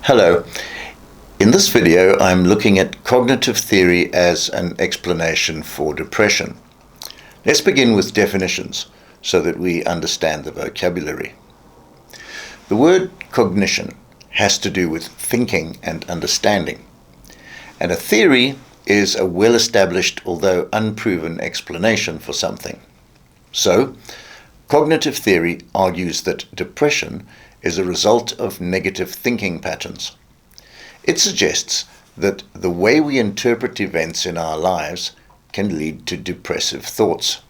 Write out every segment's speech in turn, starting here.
Hello. In this video, I'm looking at cognitive theory as an explanation for depression. Let's begin with definitions so that we understand the vocabulary. The word cognition has to do with thinking and understanding, and a theory is a well-established, although unproven, explanation for something. So, cognitive theory argues that depression is a result of negative thinking patterns. It suggests that the way we interpret events in our lives can lead to depressive thoughts.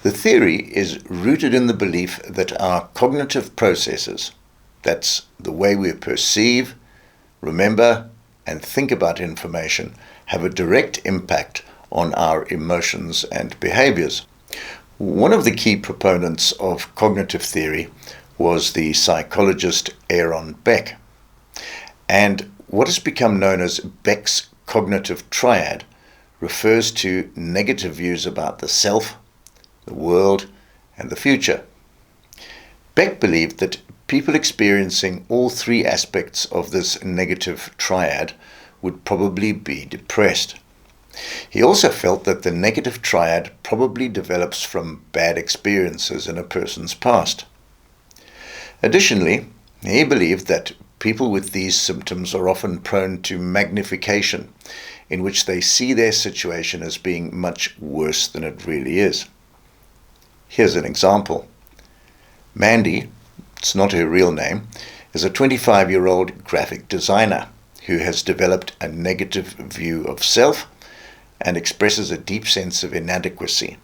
The theory is rooted in the belief that our cognitive processes, that's the way we perceive, remember, and think about information, have a direct impact on our emotions and behaviours. One of the key proponents of cognitive theory was the psychologist Beck. And what has become known as Beck's cognitive triad refers to negative views about the self, the world, and the future. Beck believed that people experiencing all three aspects of this negative triad would probably be depressed. He also felt that the negative triad probably develops from bad experiences in a person's past. Additionally, he believed that people with these symptoms are often prone to magnification, in which they see their situation as being much worse than it really is. Here's an example. Mandy, it's not her real name, is a 25-year-old graphic designer who has developed a negative view of self and expresses a deep sense of inadequacy.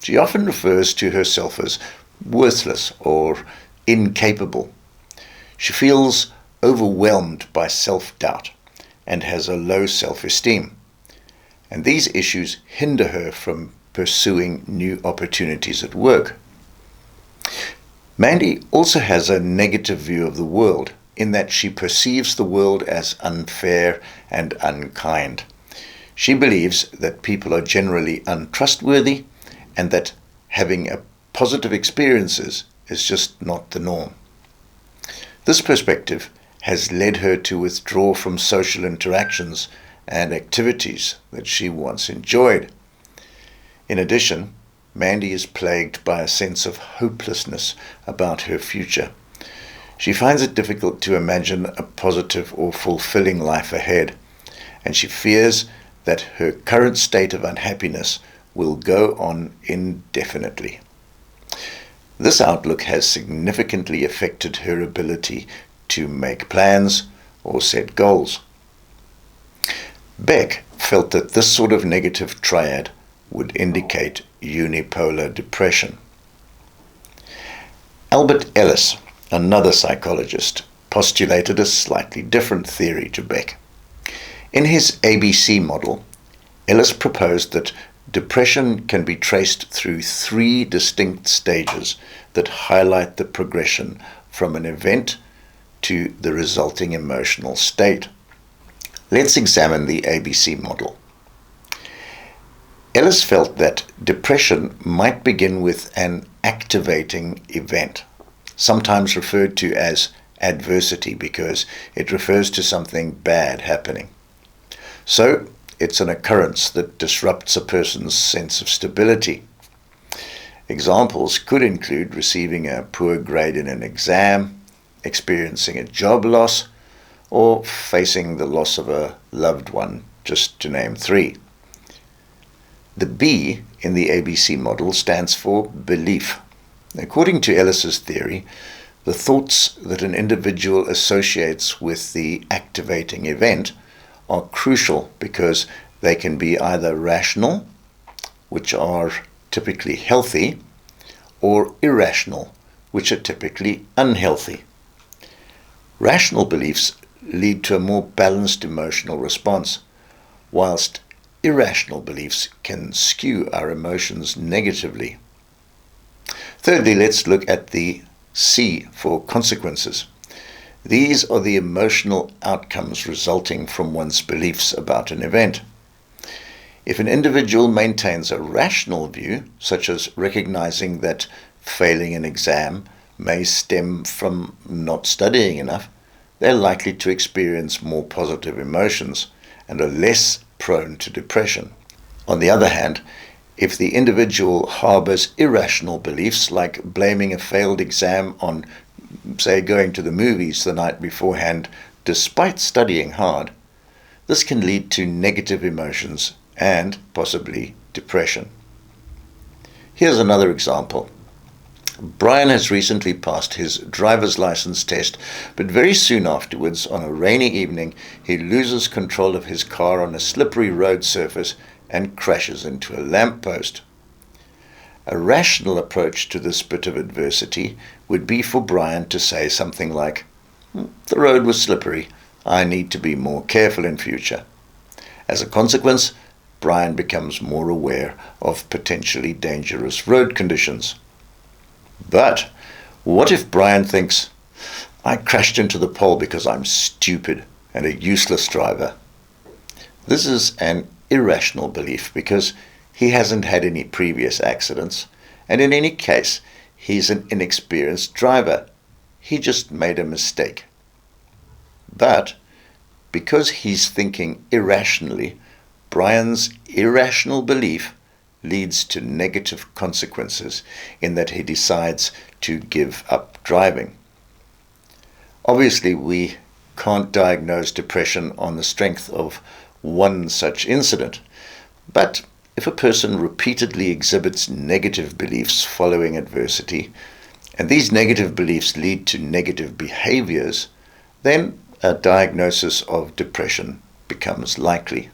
She often refers to herself as worthless or incapable. She feels overwhelmed by self-doubt and has a low self-esteem. And these issues hinder her from pursuing new opportunities at work. Mandy also has a negative view of the world in that she perceives the world as unfair and unkind. She believes that people are generally untrustworthy and that having positive experiences is just not the norm. This perspective has led her to withdraw from social interactions and activities that she once enjoyed. In addition, Mandy is plagued by a sense of hopelessness about her future. She finds it difficult to imagine a positive or fulfilling life ahead, and she fears that her current state of unhappiness will go on indefinitely. This outlook has significantly affected her ability to make plans or set goals. Beck felt that this sort of negative triad would indicate unipolar depression. Ellis, another psychologist, postulated a slightly different theory to Beck. In his ABC model, Ellis proposed that depression can be traced through three distinct stages that highlight the progression from an event to the resulting emotional state. Let's examine the ABC model. Ellis felt that depression might begin with an activating event, sometimes referred to as adversity because it refers to something bad happening. So, it's an occurrence that disrupts a person's sense of stability. Examples could include receiving a poor grade in an exam, experiencing a job loss, or facing the loss of a loved one, just to name three. The B in the ABC model stands for belief. According to Ellis's theory, the thoughts that an individual associates with the activating event are crucial because they can be either rational, which are typically healthy, or irrational, which are typically unhealthy. Rational beliefs lead to a more balanced emotional response, whilst irrational beliefs can skew our emotions negatively. Thirdly, let's look at the C for consequences. These are the emotional outcomes resulting from one's beliefs about an event. If an individual maintains a rational view, such as recognizing that failing an exam may stem from not studying enough, they're likely to experience more positive emotions and are less prone to depression. On the other hand, if the individual harbors irrational beliefs like blaming a failed exam on, say, going to the movies the night beforehand despite studying hard, this can lead to negative emotions and possibly depression. Here's another example. Brian has recently passed his driver's license test, but very soon afterwards, on a rainy evening, he loses control of his car on a slippery road surface and crashes into a lamppost. A rational approach to this bit of adversity would be for Brian to say something like, "The road was slippery. I need to be more careful in future." As a consequence, Brian becomes more aware of potentially dangerous road conditions. But what if Brian thinks, "I crashed into the pole because I'm stupid and a useless driver"? This is an irrational belief because he hasn't had any previous accidents, and in any case, he's an inexperienced driver. He just made a mistake. But because he's thinking irrationally, Brian's irrational belief leads to negative consequences in that he decides to give up driving. Obviously, we can't diagnose depression on the strength of one such incident, but if a person repeatedly exhibits negative beliefs following adversity, and these negative beliefs lead to negative behaviours, then a diagnosis of depression becomes likely.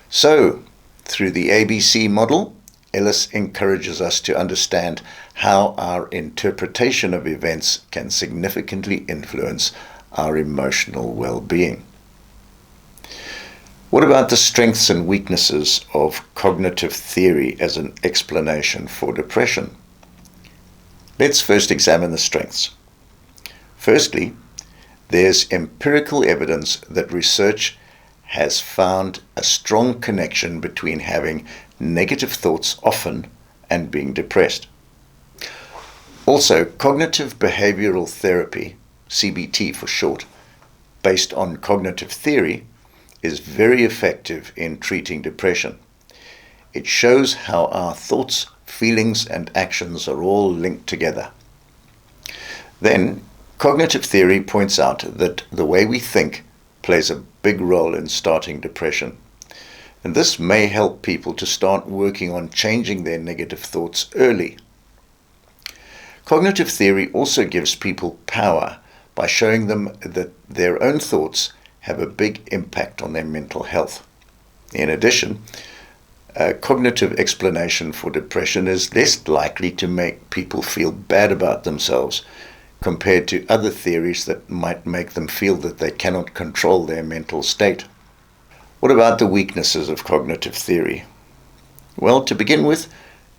So, through the ABC model, Ellis encourages us to understand how our interpretation of events can significantly influence our emotional well-being. What about the strengths and weaknesses of cognitive theory as an explanation for depression? Let's first examine the strengths. Firstly, there's empirical evidence that research has found a strong connection between having negative thoughts often and being depressed. Also, cognitive behavioral therapy, CBT for short, based on cognitive theory, is very effective in treating depression. It shows how our thoughts, feelings, and actions are all linked together. Then, cognitive theory points out that the way we think plays a big role in starting depression. And this may help people to start working on changing their negative thoughts early. Cognitive theory also gives people power by showing them that their own thoughts have a big impact on their mental health. In addition, a cognitive explanation for depression is less likely to make people feel bad about themselves compared to other theories that might make them feel that they cannot control their mental state. What about the weaknesses of cognitive theory? Well, to begin with,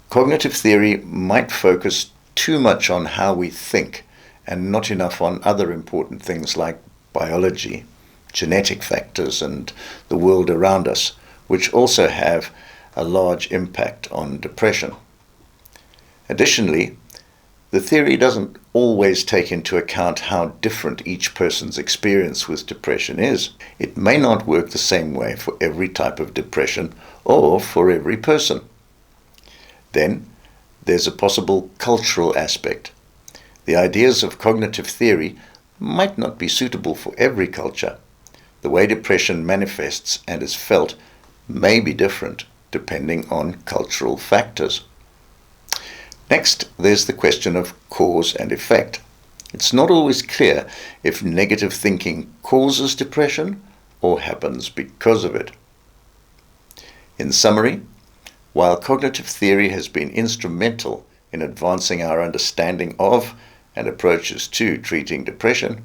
cognitive theory might focus too much on how we think and not enough on other important things like biology, genetic factors, and the world around us, which also have a large impact on depression. Additionally, the theory doesn't always take into account how different each person's experience with depression is. It may not work the same way for every type of depression or for every person. Then, there's a possible cultural aspect. The ideas of cognitive theory might not be suitable for every culture. The way depression manifests and is felt may be different depending on cultural factors. Next, there's the question of cause and effect. It's not always clear if negative thinking causes depression or happens because of it. In summary, while cognitive theory has been instrumental in advancing our understanding of and approaches to treating depression,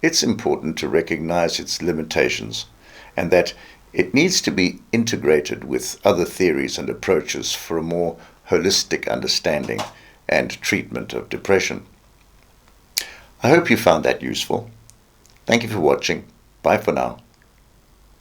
it's important to recognize its limitations and that it needs to be integrated with other theories and approaches for a more holistic understanding and treatment of depression. I hope you found that useful. Thank you for watching. Bye for now.